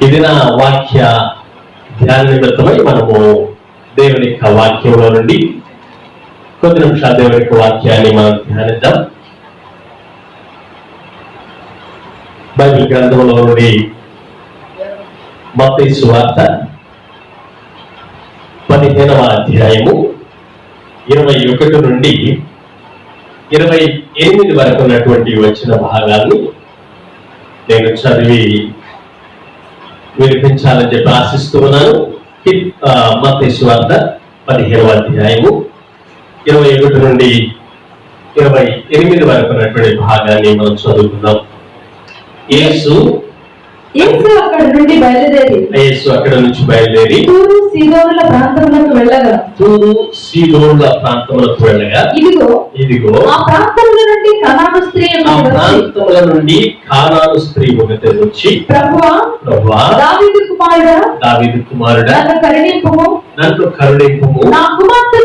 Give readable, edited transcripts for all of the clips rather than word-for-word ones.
ఇది నా వాక్య ధ్యాన నిమిత్తమై మనము దేవుని యొక్క వాక్యంలో నుండి కొద్ది నిమిషాలు దేవుని యొక్క వాక్యాన్ని మనం ధ్యానిద్దాం. బైబిల్ గ్రంథంలో నుండి మత్తయి సువార్త 15వ అధ్యాయము 21 నుండి 28 వరకు ఉన్నటువంటి వచ్చిన భాగాన్ని నేను చదివి వినిపించాలని చెప్పి ఆశిస్తూ ఉన్నాను. మత్తయి సువార్త 15వ అధ్యాయము 21 నుండి 28 వరకు ఉన్నటువంటి భాగాన్ని మనం చదువుకుందాం. యేసు అక్కడ నుంచి బయలుదేరి తూరు సీదోనుల ప్రాంతములకు వెళ్ళగా ఇదిగో ఆ ప్రాంతముల నుండి కానాను స్త్రీ ఒకటి వచ్చి ప్రభువా దావీదు కుమారుడా నన్ను కరుణింపుము, నా కుమార్తె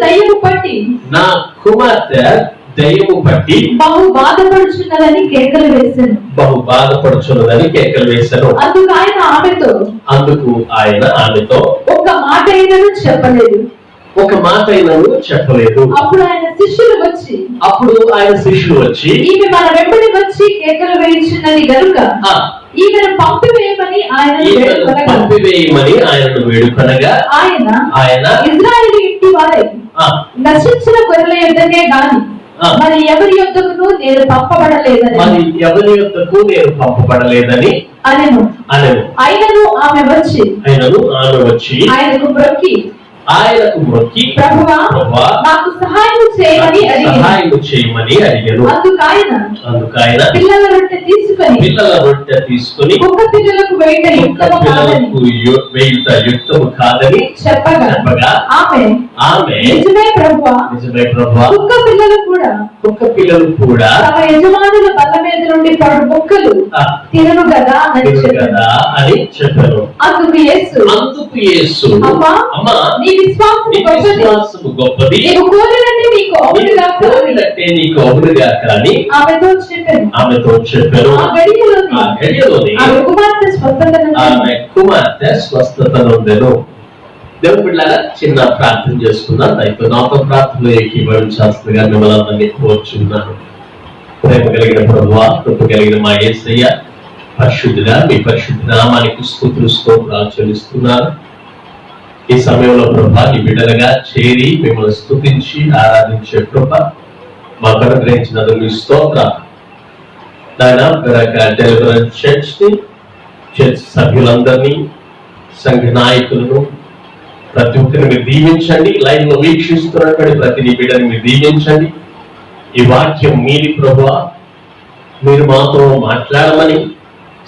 దయ్యము పట్టి బహు బాధపడుచున్నదని కేకలు వేశాను. అందుకు ఆయన ఆమెతో ఒక మాట అయినను చెప్పలేదు. అప్పుడు ఆయన శిష్యులు వచ్చి ఈమె మన వెంబడి వచ్చి కేకలు వేయుచున్నది గనుక ఈమెను పంపివేయమని ఆయనను వేడుకొనగా ఆయన ఇశ్రాయేలు ఇంటి వారై నశించిన గొర్రెల యొద్దకే గాని మరి ఎవరి యొద్దకు నేను పంపబడలేదని అనెను. ఆయనను ఆమె వచ్చి ఆయనకు మొక్కి ప్రభువా నాకు సహాయం చేయమని అడిగాను. అందుకు ఆయన పిల్లల రొట్టె తీసుకొని కుక్క పిల్లలకు వేయుట యుక్తము కాదని చెప్పగా ఆమె నిజమే ప్రభువా, కుక్క పిల్లలు కూడా తమ యజమానుల బల్ల మీద నుండి పడు ముక్కలు తినను కదా అని చెప్పారు. అందుకు యేసు అమ్మా నీ విశ్వాసము గొప్పది, నీవు కోరినట్టే నీకు అవునుగా కానీ ఆమెతో చెప్పారు. ఆ గడియలోనే ఆమె కుమార్తె స్వస్థత నొందెను. దేవుని బిడ్డలారా, చిన్న ప్రార్థన చేసుకుందాం. అయితే నాతో ప్రార్థనలో ఏకీభవించాల్సిందిగా మిమ్మల్ని అందరినీ కోరుచున్నాను. ప్రేమ కలిగిన ప్రభువా, కృప కలిగిన మా యేసయ్య, పరిశుద్ధుడా మీ పరిశుద్ధ నామానికి స్తోత్రాలు చెల్లిస్తున్నాను. ఈ సమయంలో ప్రభా ఈ బిడ్డలుగా చేరి మిమ్మల్ని స్తుతించి ఆరాధించే కృప మాకు అనుగ్రహించినందుకు మీ స్తోత్రాలు. నాయన డెలివరెన్స్ చర్చ్ సభ్యులందరినీ, సంఘ నాయకులను, ప్రతి ఒక్కరిని మీరు దీవించండి. లైవ్ లో వీక్షిస్తున్నటువంటి ప్రతి బిడ్డని మీరు దీవించండి. ఈ వాక్యం మీది ప్రభువా, మీరు మాతో మాట్లాడమని,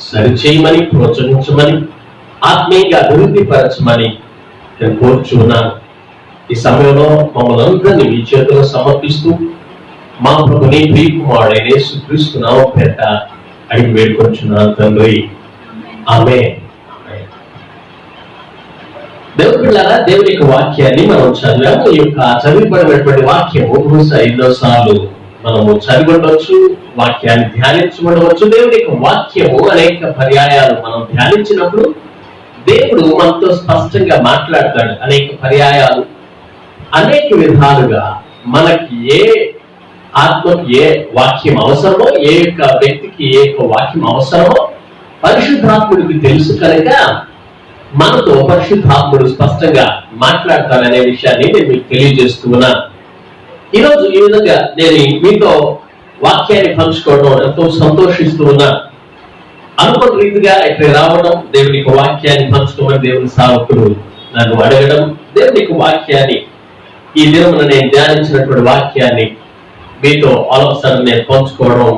సరిచేయమని, ప్రోత్సహించమని, ఆత్మీయంగా అభివృద్ధి పరచమని నేను కోరుచున్నాను. ఈ సమయంలో మమ్మల్ని అందరినీ మీ చేతుల్లో సమర్పిస్తూ మా ప్రభుని ప్రియకుమారుడైన యేసుక్రీస్తు నామమున పేరట అడిగి వేడుకొంచున్నాను తండ్రి, ఆమేన్. దేవుని యొక్క వాక్యాన్ని మనం చదివాము. ఈ యొక్క చదివిపడినటువంటి వాక్యము బహుశా 5 సార్లు మనము చదివిండవచ్చు, వాక్యాన్ని ధ్యానించబడవచ్చు. దేవుని యొక్క వాక్యము అనేక పర్యాయాలు మనం ధ్యానించినప్పుడు దేవుడు మనతో స్పష్టంగా మాట్లాడతాడు. అనేక పర్యాయాలు, అనేక విధాలుగా మనకి ఏ ఆత్మకి ఏ వాక్యం అవసరమో, ఏ యొక్క వ్యక్తికి ఏ యొక్క వాక్యం అవసరమో పరిశుద్ధాత్ముడికి తెలుసు కనుక మనతో పరిశుద్ధాత్ముడు స్పష్టంగా మాట్లాడతాడనే విషయాన్ని నేను మీకు తెలియజేస్తూ ఉన్నాను. ఈరోజు ఈ విధంగా నేను మీతో వాక్యాన్ని పంచుకోవడం ఎంతో సంతోషిస్తూ ఉన్నాను. అనుకోని రీతిగా ఇక్కడ రావడం, దేవుని యొక్క వాక్యాన్ని పంచుకోమని దేవుని సేవకుడు నన్ను అడగడం, దేవుని యొక్క వాక్యాన్ని ఈ దినమున నేను ధ్యానించినటువంటి వాక్యాన్ని మీతో ఆలోచన నేను పంచుకోవడం,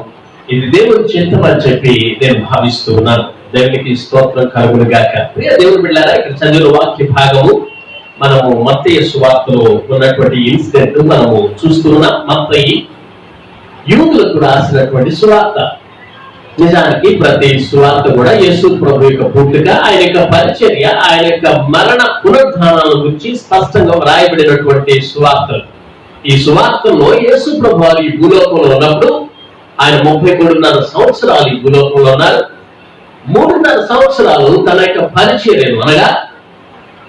ఇది దేవుని చిత్తం అని చెప్పి నేను భావిస్తూ ఉన్నాను. దేవునికి స్తోత్రం కలుగును గాక. ప్రియ దేవుని బిడ్డలారా, ఇక్కడ చదివిన వాక్య భాగము మనము మత్తయి సువార్తలో ఉన్నటువంటి ఇన్సిడెంట్ మనము చూస్తున్నాం. మత్తయి యూదులకు రాసినటువంటి సువార్త. నిజానికి ప్రతి సువార్త కూడా యేసు ప్రభు యొక్క పుట్టుక, ఆయన యొక్క పరిచర్య, ఆయన యొక్క మరణ పునరుద్ధానాల గురించి స్పష్టంగా వ్రాయబడినటువంటి సువార్తలు. ఈ సువార్తలో యేసు ప్రభు వారు ఈ భూలోకంలో ఉన్నప్పుడు ఆయన 33.5 సంవత్సరాలు ఈ భూలోకంలో ఉన్నారు. 3.5 సంవత్సరాలు తన యొక్క పరిచర్యను అనగా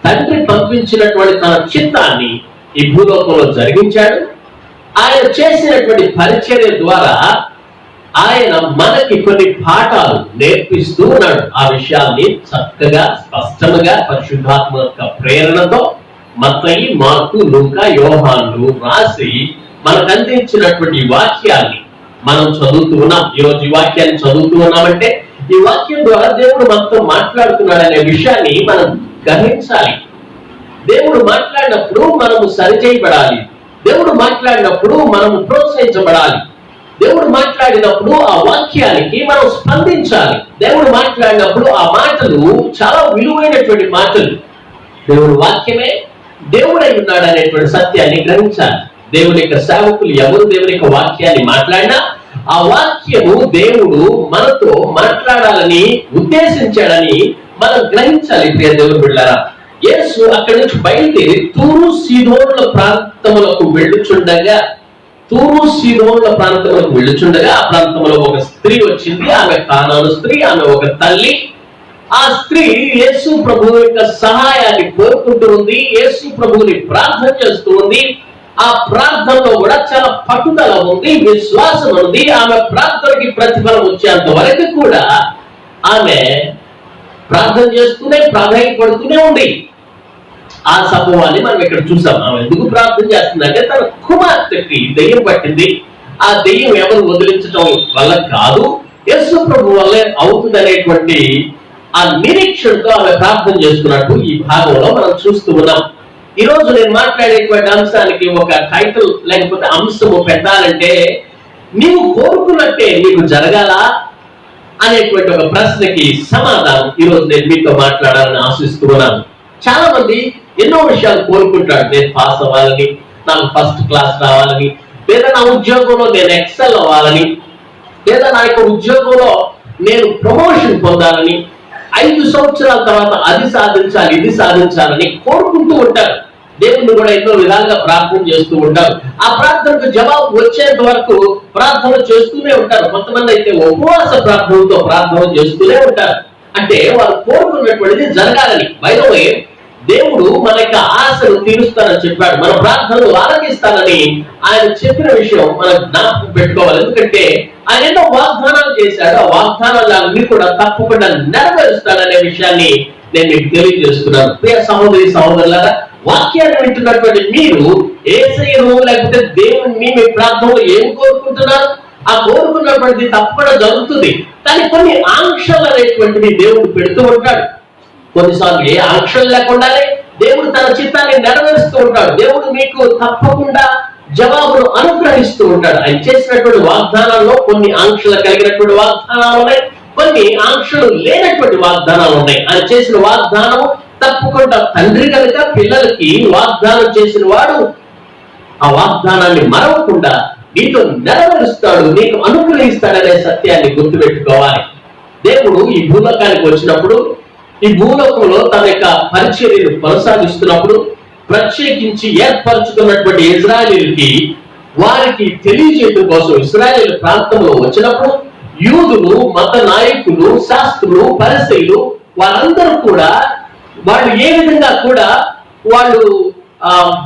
తండ్రి పంపించినటువంటి తన చిత్తాన్ని ఈ భూలోకంలో జరిగించాడు. ఆయన చేసినటువంటి పరిచర్య ద్వారా ఆయన మనకి కొన్ని పాఠాలు నేర్పిస్తూ ఉన్నాడు. ఆ విషయాన్ని చక్కగా స్పష్టంగా పరిశుద్ధాత్మ యొక్క ప్రేరణతో మత్తయి, మార్కు, లూకా, యోహాను రాసి మనకు అందించినటువంటి వాక్యాన్ని మనం చదువుతూ ఉన్నాం. ఈరోజు ఈ వాక్యాన్ని చదువుతూ ఉన్నామంటే ఈ వాక్యం ద్వారా దేవుడు మనతో మాట్లాడుతున్నాడు అనే విషయాన్ని మనం గ్రహించాలి. దేవుడు మాట్లాడినప్పుడు మనము సరిచేయబడాలి. దేవుడు మాట్లాడినప్పుడు మనము ప్రోత్సహించబడాలి. దేవుడు మాట్లాడినప్పుడు ఆ వాక్యానికి మనం స్పందించాలి. దేవుడు మాట్లాడినప్పుడు ఆ మాటలు చాలా విలువైనటువంటి మాటలు. దేవుడు వాక్యమే దేవుడై ఉన్నాడు అనేటువంటి సత్యాన్ని గ్రహించాలి. దేవుని యొక్క సేవకులు ఎవరు దేవుని యొక్క వాక్యాన్ని మాట్లాడినా ఆ వాక్యము దేవుడు మనతో మాట్లాడాలని ఉద్దేశించాడని మనం గ్రహించాలి. ప్రియ దేవుని బిడ్డలారా, యేసు అక్కడి నుంచి బయలుదేరి తూరు సీదోనుల ప్రాంతములకు వెళ్ళుచుండగా ఆ ప్రాంతంలో ఒక స్త్రీ వచ్చింది. ఆమె కానాను స్త్రీ, ఆమె ఒక తల్లి. ఆ స్త్రీ యేసు ప్రభువు యొక్క సహాయాన్ని కోరుకుంటూ ఉంది. యేసు ప్రభువుని ప్రార్థన చేస్తూ ఉంది. ఆ ప్రార్థనలో కూడా చాలా పట్టుదల ఉంది, విశ్వాసం ఉంది. ఆమె ప్రార్థనకి ప్రతిఫలం వచ్చేంత వరకు కూడా ఆమె ప్రార్థన చేస్తూనే ప్రాధాన్యపడుతూనే ఉంది. ఆ సంభవాన్ని మనం ఇక్కడ చూసాం. ఆమె ఎందుకు ప్రార్థన చేస్తుందంటే తన కుమార్తెకి దెయ్యం పట్టింది. ఆ దెయ్యం ఎవరు వదిలించడం వల్ల కాదు, యేసు ప్రభు వల్లే అవుతుంది అనేటువంటి ఆ నిరీక్షణతో ఆమె ప్రార్థన చేస్తున్నట్టు ఈ భాగంలో మనం చూస్తూ ఉన్నాం. ఈ రోజు నేను మాట్లాడేటువంటి అంశానికి ఒక టైటిల్ లేకపోతే అంశము పెట్టాలంటే నీవు కోరుకున్నట్టే నీకు జరగాల అనేటువంటి ఒక ప్రశ్నకి సమాధానం ఈ రోజు నేను మీతో మాట్లాడాలని ఆశిస్తూ ఉన్నాను. చాలా మంది ఎన్నో విషయాలు కోరుకుంటాడు. నేను పాస్ అవ్వాలని, నాకు ఫస్ట్ క్లాస్ రావాలని, లేదా నా ఉద్యోగంలో నేను ఎక్సెల్ అవ్వాలని, లేదా నా యొక్క ఉద్యోగంలో నేను ప్రమోషన్ పొందాలని, 5 సంవత్సరాల తర్వాత అది సాధించాలి ఇది సాధించాలని కోరుకుంటూ ఉంటారు. దేవుని కూడా ఎన్నో విధాలుగా ప్రార్థన చేస్తూ ఉంటారు. ఆ ప్రార్థనకు జవాబు వచ్చేంత వరకు ప్రార్థన చేస్తూనే ఉంటారు. కొంతమంది అయితే ఉపవాస ప్రార్థనతో ప్రార్థన చేస్తూనే ఉంటారు. అంటే వారు కోరుకున్నటువంటిది జరగాలని. బై ద వే, దేవుడు మన యొక్క ఆశను తీరుస్తానని చెప్పాడు. మన ప్రార్థనలు ఆలకిస్తానని ఆయన చెప్పిన విషయం మనం జ్ఞాపకం పెట్టుకోవాలి. ఎందుకంటే ఆయన ఎన్నో వాగ్దానాలు చేశాడు. ఆ వాగ్దానాలన్నీ కూడా తప్పకుండా నెరవేరుస్తాడనే విషయాన్ని నేను మీకు తెలియజేస్తున్నాను. ప్రియ సహోదరి సహోదరులారా, వాక్యాన్ని వింటున్నటువంటి మీరు యేసయ్యను లేకపోతే దేవుని మీ ప్రార్థనలో ఏం కోరుకుంటున్నారు? ఆ కోరుకున్నటువంటిది తప్పకుండా జరుగుతుంది. కానీ కొన్ని ఆంక్షలు అనేటువంటివి దేవుడు పెడుతూ ఉంటాడు. కొన్నిసార్లు ఏ ఆంక్షలు లేకుండానే దేవుడు తన చిత్తాన్ని నెరవేరుస్తూ ఉంటాడు. దేవుడు మీకు తప్పకుండా జవాబును అనుగ్రహిస్తూ ఉంటాడు. ఆయన చేసినటువంటి వాగ్దానాల్లో కొన్ని ఆంక్షలు కలిగినటువంటి వాగ్దానాలు ఉన్నాయి, కొన్ని ఆంక్షలు లేనటువంటి వాగ్దానాలు ఉన్నాయి. ఆయన చేసిన వాగ్దానము తప్పకుండా తండ్రి కనుక పిల్లలకి వాగ్దానం చేసిన వాడు ఆ వాగ్దానాన్ని మరవకుండా నీతో నెరవేరుస్తాడు, నీకు అనుగ్రహిస్తాడనే సత్యాన్ని గుర్తుపెట్టుకోవాలి. దేవుడు ఈ భూలోకానికి వచ్చినప్పుడు, ఈ భూలోకంలో తన యొక్క పరిచర్యను కొనసాగిస్తున్నప్పుడు ప్రత్యేకించి ఏర్పరచుకున్నటువంటి ఇజ్రాయేలీయులకి వారికి తెలియజేయడం కోసం ఇశ్రాయేలు ప్రాంతంలో వచ్చినప్పుడు యూదులు, మత నాయకులు, శాస్త్రులు, పరిసయ్యులు వారందరూ కూడా వాళ్ళు ఏ విధంగా కూడా వాళ్ళు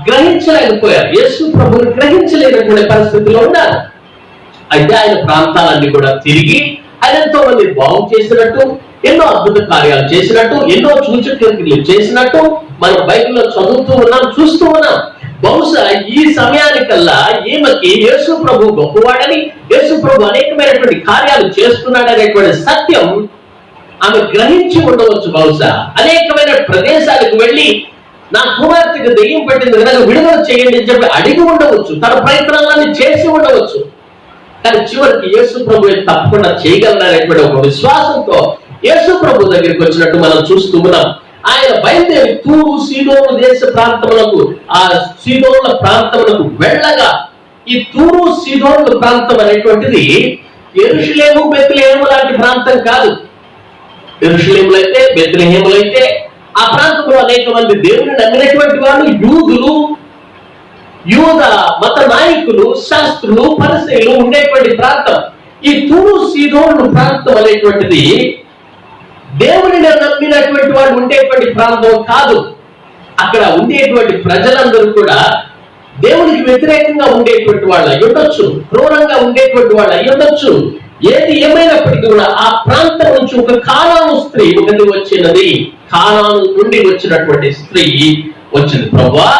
గ్రహించలేకపోయారు. యేసు ప్రభువుని గ్రహించలేనటువంటి పరిస్థితిలో ఉన్నారు. అయితే ఆయన ప్రాంతాలన్నీ కూడా తిరిగి ఆయన ఎంతో మంది బాగు చేసినట్టు, ఎన్నో అద్భుత కార్యాలు చేసినట్టు, ఎన్నో సూచక్రియలు చేసినట్టు మనం బైబిల్లో చదువుతూ ఉన్నాం, చూస్తూ ఉన్నాం. బహుశా ఈ సమయానికల్లా ఈమెకి యేసు ప్రభు గొప్పవాడని, యేసు ప్రభు అనేకమైనటువంటి కార్యాలు చేస్తున్నాడు అనేటువంటి సత్యం ఆమె గ్రహించి ఉండవచ్చు. బహుశా అనేకమైన ప్రదేశాలకు వెళ్ళి నా కుమార్తెకు దెయ్యం పట్టింది కనుక విడుదల చేయండి అని చెప్పి అడిగి ఉండవచ్చు, తన ప్రయత్నాలన్నీ చేసి ఉండవచ్చు. కానీ చివరికి యేసు ప్రభు తప్పకుండా చేయగలననేటువంటి ఒక విశ్వాసంతో యేసు ప్రభు దగ్గరికి వచ్చినట్టు మనం చూస్తూ ఉన్నాం. ఆయన బయలుదేరి తూరు సీదోను దేశ ప్రాంతములకు, ఆ సీదోనుల ప్రాంతములకు వెళ్ళగా, ఈ తూరు సీదోనుల ప్రాంతం అనేటువంటిది యెరూషలేము, బెత్లెహేము లాంటి ప్రాంతం కాదు. యెరూషలేములో అయితే, బెత్లెహేములో అయితే ఆ ప్రాంతంలో అనేక మంది దేవుని నమ్మినటువంటి వారు, యూదులు, యూద మత నాయకులు, శాస్త్రులు, పరిసయ్యులు ఉండేటువంటి ప్రాంతం. ఈ తూరు సీదోను ప్రాంతం అనేటువంటిది దేవుని నమ్మినటువంటి వాడు ఉండేటువంటి ప్రాంతం కాదు. అక్కడ ఉండేటువంటి ప్రజలందరూ కూడా దేవునికి వ్యతిరేకంగా ఉండేటువంటి వాళ్ళు అయి ఉండొచ్చు, క్రూరంగా ఉండేటువంటి వాళ్ళు అయి ఉండొచ్చు. ఏది ఏమైనప్పటికీ కూడా ఆ ప్రాంతం నుంచి ఒక కానాను స్త్రీ ఒకటి వచ్చినది. కానాను నుండి వచ్చినటువంటి స్త్రీ వచ్చింది. ప్రభువా,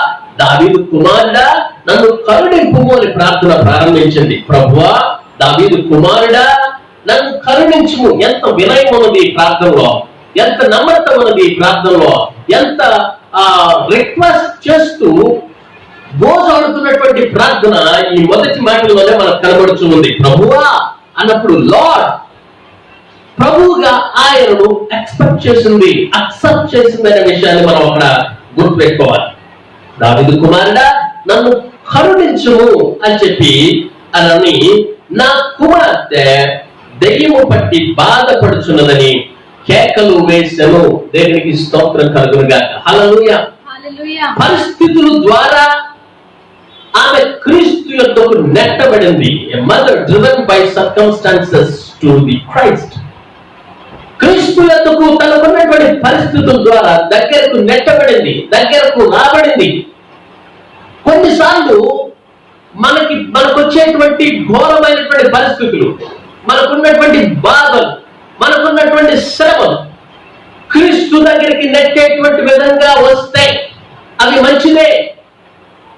దావీదు కుమారుడా, నన్ను కరుణింపుము అని ప్రార్థన ప్రారంభించింది. ప్రభువా, దావీదు కుమారుడా, నన్ను కరుణించుము. ఎంత వినయం ఉన్నది ఈ ప్రార్థనలో, ఎంత నమ్రత ఉన్నది ఈ ప్రార్థనలో, ఎంత రిక్వెస్ట్ చేస్తూ గోజాడుతున్నటువంటి ప్రార్థన ఈ మొదటి మాటల్లోనే మనకు కనబడుతూ ఉంది. ప్రభువా అన్నప్పుడు లార్డ్, ప్రభువుగా ఆయనను ఎక్స్పెక్ట్ చేసింది, అక్సెప్ట్ చేసింది అనే విషయాన్ని మనం అక్కడ గుర్తుపెట్టుకోవాలి. దావీదు కుమారుడా, నన్ను కరుణించుము అని చెప్పి అని, నా కుమార్తె దెయ్యము పట్టి బాధపడుచున్నదని కేకలు వేసెను. దేవునికి స్తోత్రం కలుగునుగాక. హల్లెలూయా. పరిస్థితుల ద్వారా ఆమె క్రీస్తు యొద్దకు నెట్టబడింది. A mother driven by circumstances to the Christ. క్రీస్తు యొద్దకు తనకున్నటువంటి పరిస్థితుల ద్వారా దగ్గరకు నెట్టబడింది, దగ్గరకు రాబడింది. కొన్నిసార్లు మనకు వచ్చేటువంటి ఘోరమైనటువంటి పరిస్థితులు, మనకున్నటువంటి బాధలు, మనకున్నటువంటి శ్రమలు క్రీస్తు దగ్గరికి నెట్టేటువంటి విధంగా వస్తే అవి మంచిదే.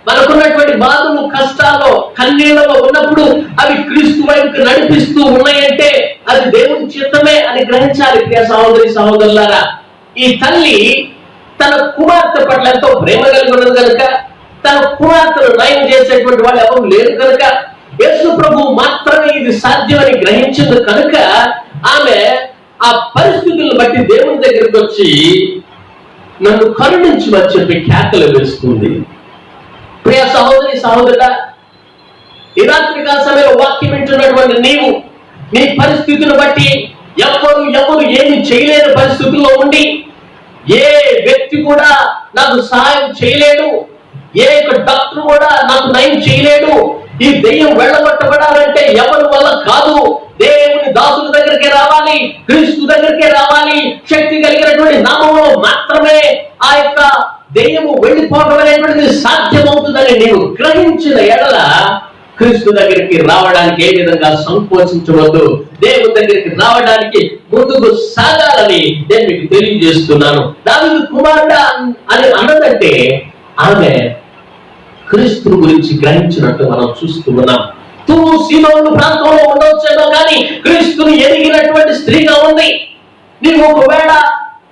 మనకున్నటువంటి బాధలు, కష్టాల్లో, కన్నీళ్లలో ఉన్నప్పుడు అవి క్రీస్తు వైపుకి నడిపిస్తూ ఉన్నాయంటే అది దేవుని చిత్తమే అని గ్రహించాలి. ప్రియ సహోదరి సహోదరులారా, ఈ తల్లి తన కుమార్తె పట్ల ఎంతో ప్రేమ కలిగి ఉన్నది కనుక, తన కుమార్తెను నయం చేసేటువంటి వాళ్ళు ఎవరు లేరు కనుక, యేసు ప్రభు మాత్రమే ఇది సాధ్యమని గ్రహించింది కనుక ఆమె ఆ పరిస్థితులను బట్టి దేవుని దగ్గరికి వచ్చి నన్ను కరుణించమని చెప్పి కేకలు వేస్తుంది. ప్రియ సహోదరి సహోదరుడా, ఈ రాత్రికాల సమయంలో వాక్యం వింటున్నటువంటి నీవు నీ పరిస్థితులను బట్టి ఎవరు ఏమి చేయలేని పరిస్థితుల్లో ఉండి, ఏ వ్యక్తి కూడా నాకు సహాయం చేయలేడు, ఏ డాక్టర్ కూడా నాకు నయం చేయలేడు, ఈ దెయ్యం వెళ్ళగొట్టబడాలంటే ఎవరి వల్ల కాదు, దేవుని దాసుల దగ్గరికే రావాలి, క్రీస్తు దగ్గరికే రావాలి, శక్తి కలిగినటువంటి నామంలో మాత్రమే ఆ యొక్క దెయ్యము వెళ్ళిపోవడం అనేటువంటిది సాధ్యమవుతుందని నీవు గ్రహించిన ఎడల క్రీస్తు దగ్గరికి రావడానికి ఏ విధంగా సంకోచించవద్దు. దేవుని దగ్గరికి రావడానికి ముందుకు సాగాలని నేను మీకు తెలియజేస్తున్నాను. దావీదు కుమారుడా అని అన్నదంటే ఆమె క్రీస్తు గురించి గ్రహించినట్టు మనం చూస్తూ ఉన్నాం. తూరు సీదోను ప్రాంతంలో ఉండవచ్చేమో కానీ క్రీస్తుని ఎదిగినటువంటి స్త్రీగా ఉంది. నీవు ఒకవేళ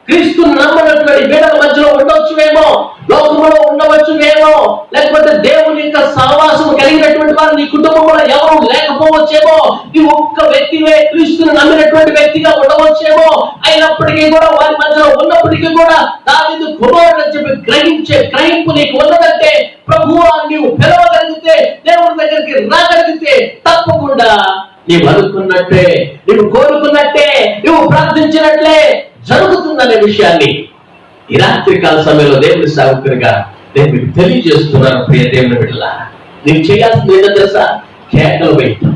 క్రీస్తుని నమ్మనటువంటి బిడ్డల మధ్యలో ఉండవచ్చువేమో, లోకంలో ఉండవచ్చువేమో, లేకపోతే దేవుని యొక్క సహవాసం కలిగినటువంటి వారు నీ కుటుంబంలో ఎవరు లేకపోవచ్చేమో, నీ ఒక్క వ్యక్తివే క్రీస్తుని నమ్మినటువంటి వ్యక్తిగా ఉండవచ్చేమో. అయినప్పటికీ కూడా వారి మధ్యలో ఉన్నప్పటికీ కూడా దావీదు కుమారుడు అని చెప్పి గ్రహింపు నీకు ఉన్నదంటే, ప్రభువా నీవు పిలవగలిగితే, దేవుని దగ్గరికి రాగలిగితే తప్పకుండా నీవు అనుకున్నట్టే, నీవు కోరుకున్నట్టే, నువ్వు ప్రార్థించినట్లే జరుగుతుందనే విషయాన్ని ఈ రాత్రికాల సమయంలో దేవుని సేవకునిగా నేను మీకు తెలియజేస్తున్నాను. ప్రియ దేవుని బిడ్డలారా, నీవు చేయాల్సింది ఏంటో తెలుసా? కేకలు వేయటం.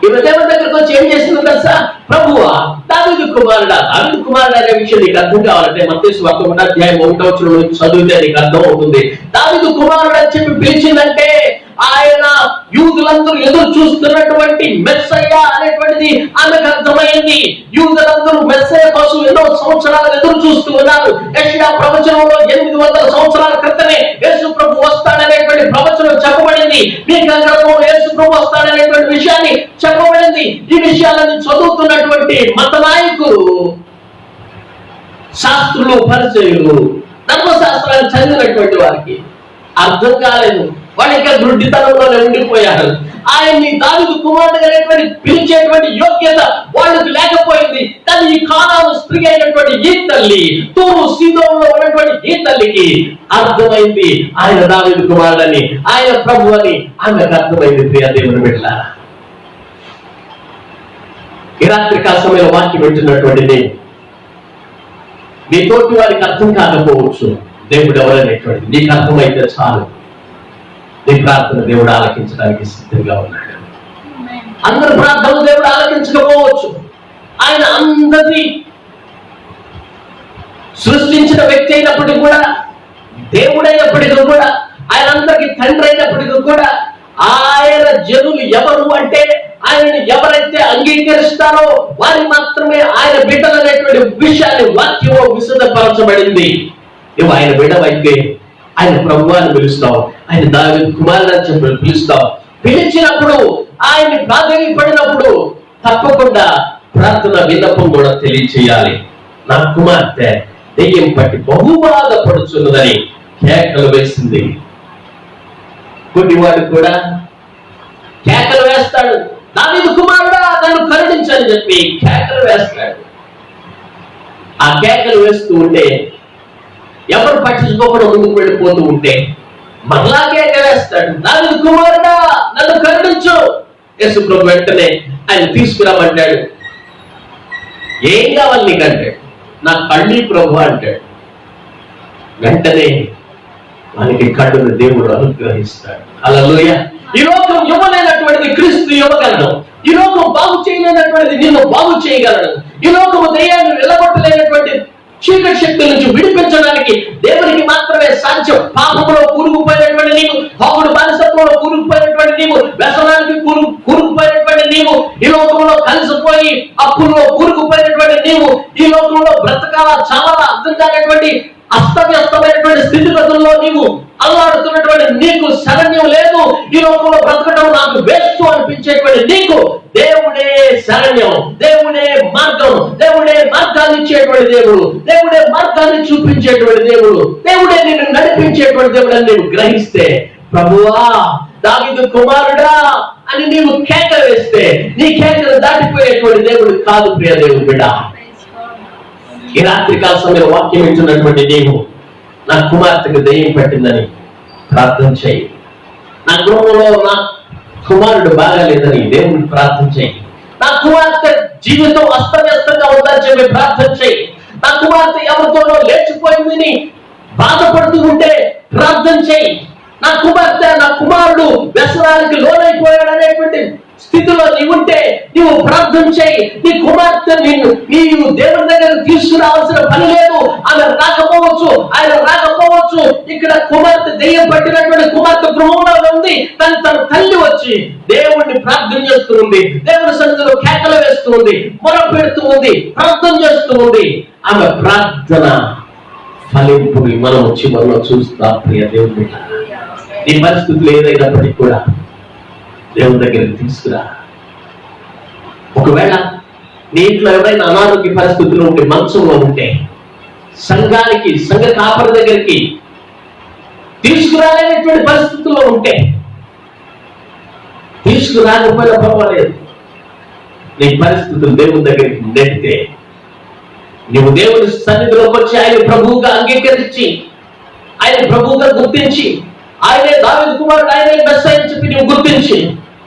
ఈమె దేవుని దగ్గరకు వచ్చి ఏం చేసిందో తెలుసా? ప్రభువా, దావీదు కుమారుడా. దావీదు కుమారుడు అనే విషయం నీకు అర్థం కావాలంటే మత్తయి సువార్త 1:1 చదివితే నీకు అర్థం అవుతుంది. దావీదు కుమారుడు అని చెప్పి పిలిచిందంటే ఆయన యూదులందరూ ఎదురు చూస్తున్నటువంటి మెస్సయ్య అనేటువంటిది ఆమెకు అర్థమైంది. యూదులందరూ మెస్సయ్య కోసం ఎన్నో సంవత్సరాలు ఎదురు చూస్తూ ఉన్నారు. యెషయా ప్రవచనంలో 800 సంవత్సరాల క్రితమే యేసు ప్రభు వస్తాడనేటువంటి ప్రవచనం చెప్పబడింది. మీకా గ్రంథంలో యేసు ప్రభు వస్తాడనేటువంటి విషయాన్ని చెప్పబడింది. ఈ విషయాలను చదువుతున్నటువంటి మత నాయకులు, శాస్త్రులు, పరిచయులు, ధర్మశాస్త్రాన్ని చదివినటువంటి వారికి అర్థం కాలేదు. వాళ్ళు ఇంకా దృఢితనంలోనే ఉండిపోయారు. ఆయన్ని దావీదు కుమారుడు అనేటువంటి పిలిచేటువంటి యోగ్యత వాళ్ళకి లేకపోయింది. కానీ ఈ కానాను స్త్రీ అయినటువంటి ఈ తల్లి, తూరు సీదోనులో ఉన్నటువంటి ఈ తల్లికి అర్థమైంది ఆయన దావీదు కుమారుడని, ఆయన ప్రభు అని ఆమెకు అర్థమైంది. ప్రియ దేవుని బిడ్డలారా, ఈ రాత్రికాల సమయంలో వాక్యం వింటున్నటువంటి నీ తోటి వారికి అర్థం కాకపోవచ్చు దేవుడు ఎవరనేటువంటిది. నీకు అర్థమైతే చాలు, నీ ప్రార్థన దేవుడు ఆలకించడానికి సిద్ధంగా ఉన్నాడు. అందరి ప్రార్థనలు దేవుడు ఆలకించకపోవచ్చు. ఆయన అందరినీ అయినప్పటికీ కూడా, దేవుడైనప్పటికీ కూడా, ఆయన అందరికి తండ్రి అయినప్పటికీ కూడా, ఆయన జనులు ఎవరు అంటే ఆయనను ఎవరైతే అంగీకరిస్తారో వారి మాత్రమే ఆయన బిడ్డలు అనేటువంటి విషయాన్ని వాక్యంలో విశదపరచబడింది. నువ్వు ఆయన బిడ్డవైతే ఆయన ప్రభువు అని పిలుస్తావు, ఆయన దావీదు కుమారుడు అని చెప్పి పిలుస్తావు. పిలిచినప్పుడు ఆయన్ని ప్రాధాన్యపడినప్పుడు తప్పకుండా ప్రార్థన విన్నపం కూడా తెలియచేయాలి. నా కుమార్తె దెయ్యం పట్టి బహుబాధపడుచున్నదని కేకలు వేసింది. కొద్దివాడు కూడా కేకలు వేస్తాడు, దావీదు కుమారుడా నన్ను కరుణించని చెప్పి కేకలు వేస్తాడు. ఆ కేకలు వేస్తూ ఉంటే ఎవరు పట్టించుకోకుండా ముందుకు వెళ్ళిపోతూ ఉంటే మరలా కేక వేస్తాడు, దావీదు కుమారుడా నన్ను కరుణించు. యేసు ప్రభు వెంటనే ఆయన తీసుకురామంటాడు. ఏం కావాలి నీకంటాడు, నా కళ్ళి ప్రభు అంటాడు. వెంటనే మనకి కళ్ళను దేవుడు అనుగ్రహిస్తాడు. హల్లెలూయా. ఈ లోకం ఇవ్వలేనటువంటిది క్రీస్తు ఇవ్వగలడు. ఈ లోకం బాగు చేయలేనటువంటిది నిన్ను బాగు చేయగలడు. ఈ లోకము దయ్యాన్ని నిలబొట్టలేనటువంటి చీకటి శక్తుల నుంచి విడిపించడానికి దేవునికి మాత్రమే సాధ్యం. పాపంలో కూరుకుపోయినటువంటి నీవు, పాపుడు బానిసత్వంలో కూరుకుపోయినటువంటి నీవు, వ్యసనానికి కూరుకుపోయినటువంటి నీవు, ఈ లోకంలో కలిసిపోయి అప్పుల్లో కూరుకుపోయినటువంటి నీవు, ఈ లోకంలో బ్రతకాల చాలా అర్థం కానటువంటి అస్తవ్యస్తమైనటువంటి స్థితిగతుల్లో నీవు అల్లాడుతున్నటువంటి నీకు శరణ్యం లేదు. ఈ లోకంలో బ్రతకడం నాకు వేస్తూ అనిపించేటువంటి నీకు దేవుడే శరణ్యం, దేవుడే మార్గం, దేవుడే మార్గాన్ని ఇచ్చేటువంటి దేవుడు, దేవుడే మార్గాన్ని చూపించేటువంటి దేవుడు, దేవుడే నిన్ను నడిపించేటువంటి దేవుడు అని నీవు గ్రహిస్తే, ప్రభువా దావీదు కుమారుడా అని నీవు కేకలు వేస్తే నీ కేకలు దాటిపోయేటువంటి దేవుడు కాదు ప్రియ దేవుడు బిడ్డ. ఈ రాత్రి కాల సమయంలో వాక్యం ఇచ్చినటువంటి నీవు నా కుమార్తెకు దయ్యం పట్టిందని ప్రార్థన చేయి. నా గృహంలో నా కుమారుడు బాగాలేదని దేవుడిని ప్రార్థన చేయి. నా కుమార్తె జీవితం అస్తవ్యస్తంగా ఉందని చెప్పి ప్రార్థన చేయి. నా కుమార్తె ఎవరితోనో లేచిపోయిందని బాధపడుతూ ఉంటే ప్రార్థన చేయి. నా కుమార్తె నా కుమారుడు వ్యసనానికి లోనైపోయాడు అనేటువంటి స్థితిలో నీవుంటే నీవు ప్రార్థన చేయి. నీ కుమార్తె నీవు దేవుని దగ్గర తీసుకురావాల్సిన పని లేదు. ఆమె రాకపోవచ్చు, ఆయన రాకపోవచ్చు. ఇక్కడ కుమార్తె దెయ్యం పట్టినటువంటి కుమార్తె గృహంలో ఉంది. తన తల్లి వచ్చి దేవుణ్ణి ప్రార్థన చేస్తూ ఉంది, దేవుని సన్నిధిలో కేకలు వేస్తూ ఉంది, మొర పెడుతూ ఉంది, ప్రార్థన చేస్తూ ఉంది. ఆమె ప్రార్థన ఫలింపుని మనం చివరిలో చూస్తాం ప్రియ దేవుని. నీ పరిస్థితులు ఏదైనప్పటికీ కూడా దేవుని దగ్గరికి తీసుకురా. ఒకవేళ నీ ఇంట్లో ఎవరైనా అనారోగ్య పరిస్థితుల్లో ఉంటే, మంచంలో ఉంటే, సంఘ కాపరి దగ్గరికి తీసుకురాలేనటువంటి పరిస్థితుల్లో ఉంటే, తీసుకురాకపోయినా పర్వాలేదు, నీ పరిస్థితులు దేవుని దగ్గరికి నెట్టితే నువ్వు దేవుని సన్నిధిలోకి వచ్చి ఆయన ప్రభువుగా అంగీకరించి, ఆయన ప్రభువుగా గుర్తించి, ఆయనే దావీదు కుమారుడు, ఆయనే మెస్సయ్య అని చెప్పి నువ్వు గుర్తించి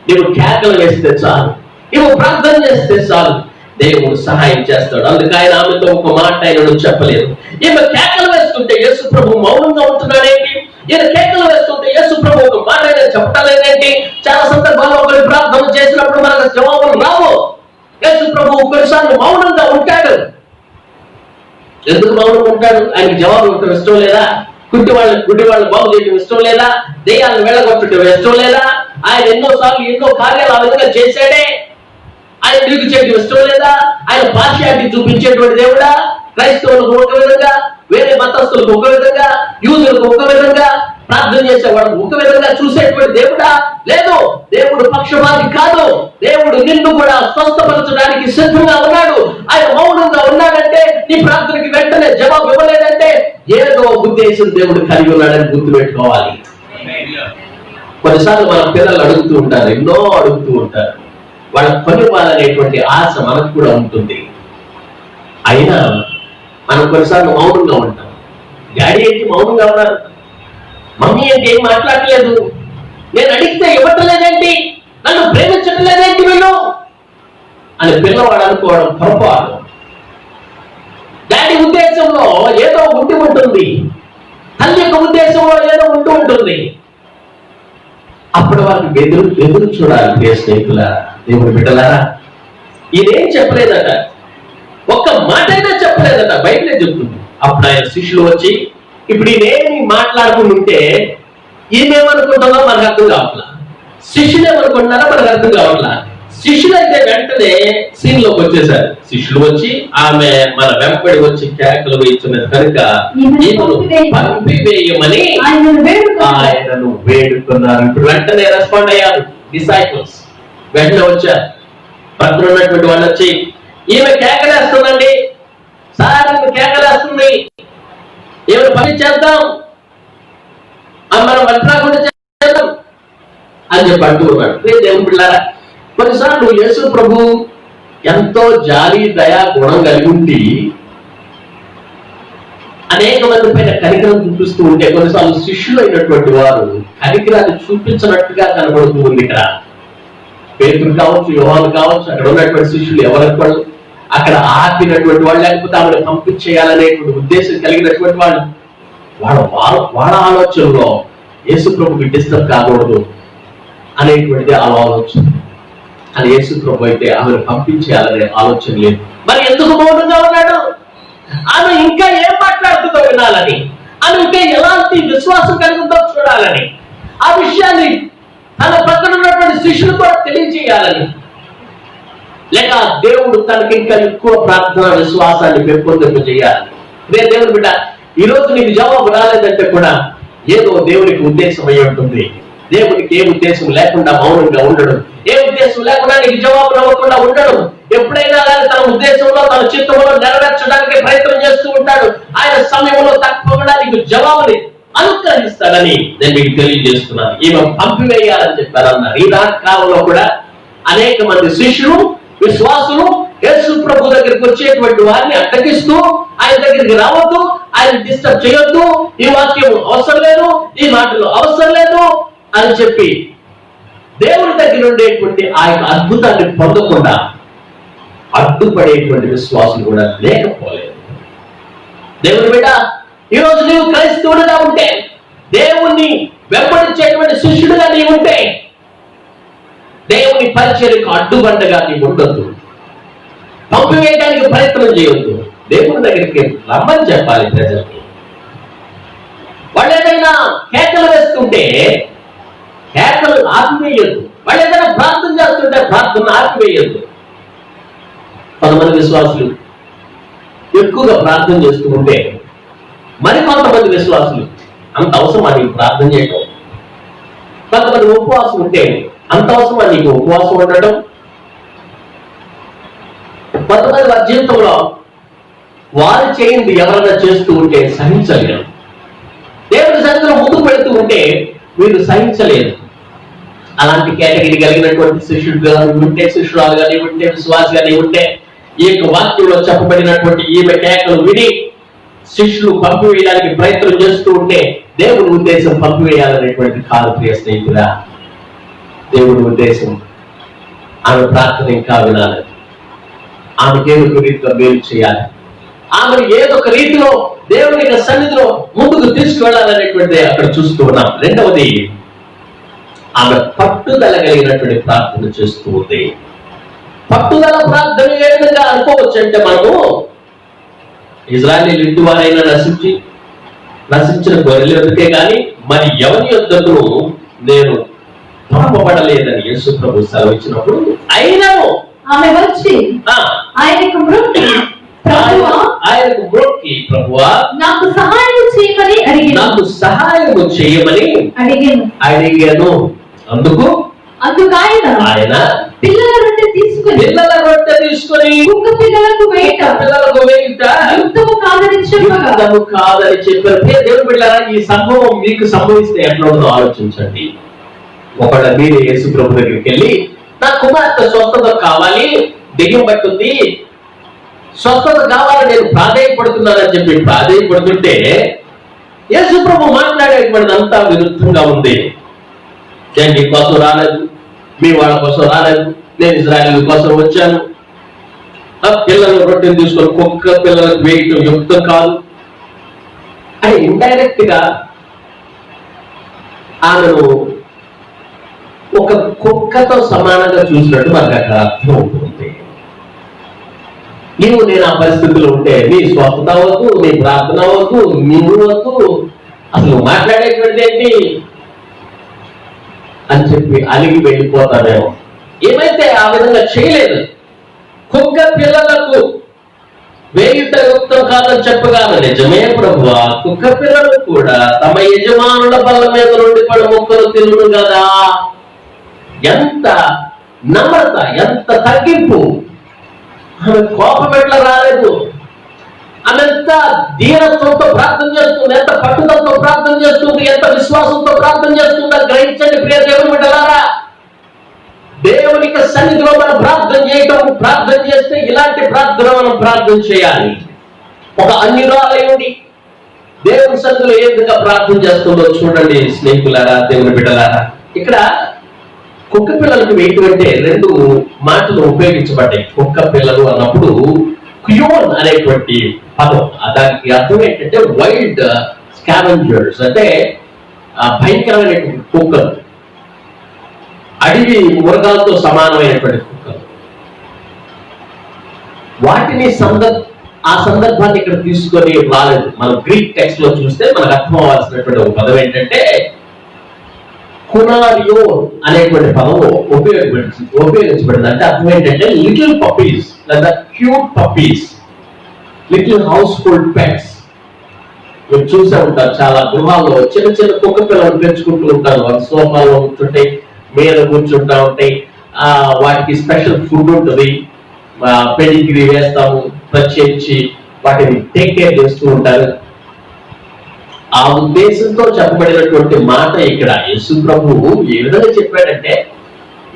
నువ్వు కేకలు వేస్తే చాలు, నువ్వు ప్రార్థన చేస్తే చాలు, దేవుడు సహాయం చేస్తాడు. అందుకే ఆయన ఆమెతో ఒక మాట ఆయన చెప్పలేదు. ఈమె కేకలు వేస్తుంటే యేసు ప్రభు మౌనంగా ఉంటున్నాడేంటి? ఈయన కేకలు వేస్తుంటే యేసు ప్రభు ఒక మాట ఆయన చెప్పలేదేంటి? చాలా సందర్భాల్లో ఒకరి ప్రార్థన చేసినప్పుడు మనకు జవాబులు రావు. యేసు ప్రభు కొన్నిసార్లు మౌనంగా ఉంటాడు. ఎందుకు మౌనంగా ఉంటాడు? ఆయనకి జవాబు ఇవ్వడం ఇష్టం లేదా? గుడ్డి వాళ్ళు బాగు చేయడం ఇష్టం లేదా? దెయ్యాలను వెళ్ళగొట్టడం ఇష్టం లేదా? ఆయన ఎన్నోసార్లు ఎన్నో కార్యాలు ఆ విధంగా చేశాడే. ఆయన తిరిగి చేయడం ఇష్టం లేదా? ఆయన పార్షియాలిటీ చూపించేటువంటి దేవుడా? క్రైస్తవులకు ఒక విధంగా, వేరే మతస్థులకు ఒక విధంగా, యూదులకు ఒక విధంగా, ప్రార్థన చేసేవాడు ఒక విధంగా చూసేటువంటి దేవుడా? లేదు. దేవుడు పక్షపాతి కాదు. దేవుడు నిన్ను కూడా స్వస్థపరచడానికి సిద్ధంగా ఉన్నాడు. ఆయన మౌనంగా ఉన్నాడంటే, నీ ప్రార్థనకి వెంటనే జవాబు ఇవ్వలేదంటే ఏదో ఉద్దేశం దేవుడు కలిగి ఉన్నాడని గుర్తుపెట్టుకోవాలి. కొన్నిసార్లు మన పిల్లలు అడుగుతూ ఉంటారు, ఎన్నో అడుగుతూ ఉంటారు. వాళ్ళ పని వాళ్ళనేటువంటి ఆశ మనకు కూడా ఉంటుంది. అయినా మనం కొన్నిసార్లు మౌనంగా ఉంటాం. డాడీ ఏంటి మౌనంగా ఉన్నారు, మమ్మీ ఏంటి ఏం మాట్లాడలేదు, నేను అడిగితే ఇవ్వట్లేదేంటి, నన్ను ప్రేమించడం లేదేంటి వీళ్ళు అని పిల్లవాడు అనుకోవడం పొరపాటు. డాడీ ఉద్దేశంలో ఏదో ఉండి ఉంటుంది, తల్లి యొక్క ఉద్దేశంలో ఏదో ఉంటూ ఉంటుంది. అప్పటి వారికి ఎదురు చూడాలి. ప్రియ స్నేహితుల, దేవుని బిడ్డలారా, ఈయనేం చెప్పలేదట, ఒక్క మాట అయినా చెప్పలేదట. బయటనే చెప్తుంది, అప్పుడు ఆయన శిష్యులు వచ్చి, ఇప్పుడు ఈయనేమి మాట్లాడుకుంటుంటే ఈయనేమనుకుంటున్నా మనకు అర్థం కావట్లా, శిష్యులు ఏమనుకుంటున్నారో మనకు అర్థం కావట్లా. శిష్యులు అయితే వెంటనే సీన్ లోకి వచ్చేసారు. శిష్యులు వచ్చి ఆమె మన వెంబడి వచ్చి కేకలు వేస్తున్నది కనుక పంపివేయమని ఆయనను వేడుకున్నారు. ఇప్పుడు వెంటనే రెస్పాండ్ అయ్యారు డిసైపుల్స్. వెంటనే వచ్చారు. పక్కన ఉన్నటువంటి వాళ్ళు వచ్చి, ఈమె కేకలేస్తుందండి సార్, కేకలేస్తుంది, ఏమైనా పని చేద్దాం, మనం పట్టకుండా చేద్దాం అని చెప్పి అంటూ ఉన్నాడు. దేవుని పిల్లారా, కొన్నిసార్లు యేసు ప్రభు ఎంతో జాలి దయా గుణం కలిగి ఉండి అనేక మంది పైన కనికరం చూపిస్తూ ఉంటే, కొన్నిసార్లు శిష్యులు అయినటువంటి వారు కనికరాన్ని చూపించినట్టుగా కనబడుతూ ఉంది. ఇక్కడ పేతురు కావచ్చు, యోహాను కావచ్చు, అక్కడ ఉన్నటువంటి శిష్యులు ఎవరు అక్కడ ఆపినటువంటి వాళ్ళు, లేకపోతే ఆమెను పంపించేయాలనేటువంటి ఉద్దేశం కలిగినటువంటి వాళ్ళు, వాళ్ళ ఆలోచనలో యేసు ప్రభుకి డిస్టర్బ్ కాకూడదు అనేటువంటిది ఆ ఆలోచన. అని యేసు ప్రభు అయితే ఆమెను పంపించేయాలనే ఆలోచన లేదు. మరి ఎందుకు మౌనంగా ఉన్నాడు? ఆమె ఇంకా ఏం మాట్లాడుతుందో వినాలని, ఆమె ఇంకా ఎలాంటి విశ్వాసం కలుగుతుందో చూడాలని, ఆ విషయాన్ని తన పక్కన ఉన్నటువంటి శిష్యులు కూడా తెలియజేయాలని, లేక దేవుడు తనకి ఇంకా ఎక్కువ ప్రార్థన విశ్వాసాన్ని పెంపొందింపజేయాలని. దేవుని బిడ్డ, ఈ రోజు నీకు జవాబు రాలేదంటే కూడా ఏదో దేవునికి ఉద్దేశం అయి ఉంటుంది. దేవునికి ఏ ఉద్దేశం లేకుండా మౌనంగా ఉండడం, ఏ ఉద్దేశం లేకుండా నీకు జవాబు రావకుండా ఉండడం, ఎప్పుడైనా కానీ తన ఉద్దేశంలో తన చిత్తంలో నెరవేర్చడానికి ప్రయత్నం చేస్తూ ఉంటాడు. ఆయన సమయంలో తప్పకుండా నీకు జవాబుని అనుగ్రహిస్తాడని నేను మీకు తెలియజేస్తున్నాను. ఈమె పంపివేయాలని చెప్పారన్నారు. ఈ కాలంలో కూడా అనేక మంది శిష్యులు, విశ్వాసులు యేసు ప్రభు దగ్గరికి వచ్చేటువంటి వారిని అడ్డగిస్తూ, ఆయన దగ్గరికి రావద్దు, ఆయన డిస్టర్బ్ చేయొద్దు, ఈ వాక్యం అవసరం లేదు, ఈ మాటలు అవసరం లేదు అని చెప్పి దేవుని దగ్గర ఉండేటువంటి ఆ యొక్క అద్భుతాన్ని పొందకుండా అడ్డుపడేటువంటి విశ్వాసులు కూడా లేకపోలేదు. దేవుని బిడ్డ, ఈరోజు నీవు క్రైస్తవుడుగా ఉంటే, దేవుణ్ణి వెంబడించేటువంటి శిష్యుడుగా నీవు ఉంటే, దేవుని పరిచర్యకు అడ్డుబండగా నీవు ఉండొద్దు, పంపివేయడానికి ప్రయత్నం చేయొద్దు. దేవుని దగ్గరికి రమ్మని చెప్పాలి ప్రజలకి. వాళ్ళు ఏదైనా కేకలు వేస్తుంటే కేకలు ఆపివేయద్దు, వాళ్ళు ఏదైనా ప్రార్థన చేస్తుంటే ప్రార్థన ఆపివేయద్దు. కొంతమంది విశ్వాసులు ఎక్కువగా ప్రార్థన చేస్తూ ఉంటే, మరి కొంతమంది విశ్వాసులు అంత అవసరమా నీకు ప్రార్థన చేయటం? కొంతమంది ఉపవాసం ఉంటే అంత అవసరమా నీకు ఉపవాసం ఉండటం? కొంతమంది వారి జీవితంలో వారు చేయింది ఎవరైనా చేస్తూ ఉంటే సహించలేరు. దేవుడి సన్నిధిలో ముందుకు పెడుతూ ఉంటే వీరు సహించలేదు. అలాంటి కేటగిరీ కలిగినటువంటి శిష్యుడు కానీ ఉంటే, శిష్యురాలు కానీ ఉంటే, విశ్వాసి కానీ ఉంటే, ఈ యొక్క వాక్యంలో చెప్పబడినటువంటి ఈమె కేకలు విని శిష్యులు పంపివేయడానికి ప్రయత్నం చేస్తూ ఉంటే, దేవుడి ఉద్దేశం పంపివేయాలనేటువంటి కాదు ప్రియ స్నేహితుడా. దేవుడి ఉద్దేశం ఆమె ప్రార్థన ఇంకా వినాలి, ఆమెకి ఏదో ఒక రీతిలో మేలు చేయాలి, ఆమెను ఏదో ఒక రీతిలో దేవుని యొక్క సన్నిధిలో ముందుకు తీసుకువెళ్ళాలనేటువంటిది అక్కడ చూస్తూ ఉన్నాం. రెండవది, ఆమె పట్టుదల కలిగినటువంటి ప్రార్థన చేస్తూ ఉంది. పట్టుదల ప్రార్థన ఏ విధంగా అనుకోవచ్చు అంటే, మనము ఇజ్రాయేలు ఇంటి వారైనా నశించిన గొర్రెల యొద్దకే కానీ మరి ఎవరి యొద్దకు నేను పంపబడలేదని యేసు ప్రభు సెలవిచ్చినప్పుడు, అయినను ఆమె వచ్చి ఆయనకు మ్రొక్కి, ప్రభువా నాకు సహాయం చేయమని అడిగాను. అందుకు ఆయన పిల్లల రొట్టె తీసుకొని కుక్క పిల్లలకు వేయుట యుక్తము కాదని చెప్పారు. దేవుడు బిడ్డలారా, ఈ సంభవం మీకు సంభవిస్తే ఎట్లా ఉందో ఆలోచించండి. ఒకళ్ళ మీరు యేసు ప్రభు దగ్గరికి వెళ్ళి, నా కుమార్తె స్వస్థత కావాలి, దెయ్యం పట్టుంది, స్వస్థత కావాలని నేను ప్రాధేయపడుతున్నానని చెప్పి ప్రాధేయపడుతుంటే, యేసు ప్రభు మాట్లాడేటువంటిది అంతా విరుద్ధంగా ఉంది. నేను నీ కోసం రాలేదు, మీ వాళ్ళ కోసం రాలేదు, నేను ఇజ్రాయేలు కోసం వచ్చాను, పిల్లలు రొట్టెలు తీసుకొని కుక్క పిల్లలకు వేయటం యుక్తం కాదు అని ఇండైరెక్ట్ గా ఆమెను ఒక కుక్కతో సమానంగా చూసినట్టు మనకు అక్కడ అర్థం అవుతుంది. నీవు నేను ఆ పరిస్థితుల్లో ఉంటే నీ స్వస్థత అవ్వద్దు, నీ ప్రార్థన అవ్వద్దు, నీవు వద్దు, అసలు మాట్లాడేటువంటి ఏంటి అని చెప్పి అలిగి వెళ్ళిపోతానేమో. ఏమైతే ఆ విధంగా చేయలేదు. కుక్క పిల్లలకు వేయుట యుక్తం కాదని చెప్పగానే నిజమే ప్రభువా, కుక్క పిల్లలు కూడా తమ యజమానుల బల్ల మీద నుండి పడి మొక్కలు తిరుగుడు కదా. ఎంత నమ్రత, ఎంత తగ్గింపు. ఆమె కోపం ఎట్లా రాలేదు. ఆమె ఎంత దీనత్వంతో ప్రార్థన చేస్తుంది, ఎంత పట్టుదలతో ప్రార్థన చేస్తుంది, ఎంత విశ్వాసంతో ప్రార్థన చేస్తుందో గ్రహించండి ప్రియ దేవుని బిడ్డలారా. దేవునికి సన్నిధిలో మనం ప్రార్థన చేస్తే ఇలాంటి ప్రార్థన మనం ప్రార్థన చేయాలి. ఒక అన్యురాలయుడి దేవుని సన్నిధిలో ఏ విధంగా ప్రార్థన చేస్తుందో చూడండి స్నేహితులారా, దేవుని బిడ్డలారా. ఇక్కడ కుక్క పిల్లలకు ఏంటంటే 2 మాటలు ఉపయోగించబడ్డాయి. కుక్క పిల్లలు అన్నప్పుడు క్యూన్ అనేటువంటి పదం, దానికి అర్థం ఏంటంటే వైల్డ్ స్కావెంజర్స్, అంటే భయంకరమైనటువంటి కుక్కలు, అడవి మృగాలతో సమానమైనటువంటి కుక్కలు. వాటిని ఆ సందర్భాన్ని ఇక్కడ తీసుకొని రాలేదు. మనం గ్రీక్ టెక్స్ట్ లో చూస్తే మనకు అర్థం అవ్వాల్సినటువంటి ఒక పదం ఏంటంటే కునారియో అనేటువంటి పదం ఉపయోగించబడింది. అంటే అర్థం ఏంటంటే లిటిల్ పప్పీస్ లేదా cute puppies, little house hold pets. మీరు చూసే ఉంటారు చాలా గృహాల్లో చిన్న చిన్న కుక్క పిల్లలు పెంచుకుంటూ ఉంటారు. వాళ్ళ సోఫాలో కూర్చుంటాయి, మీద కూర్చుంటా ఉంటాయి. వాటికి స్పెషల్ ఫుడ్ ఉంటుంది, పెడిగ్రీ వేస్తాము, ప్రత్యేకించి వాటిని టేక్ కేర్ చేస్తూ ఉంటారు. ఆ ఉద్దేశంతో చెప్పబడినటువంటి మాట ఇక్కడ యేసు ప్రభువు ఏ విధంగా చెప్పాడంటే,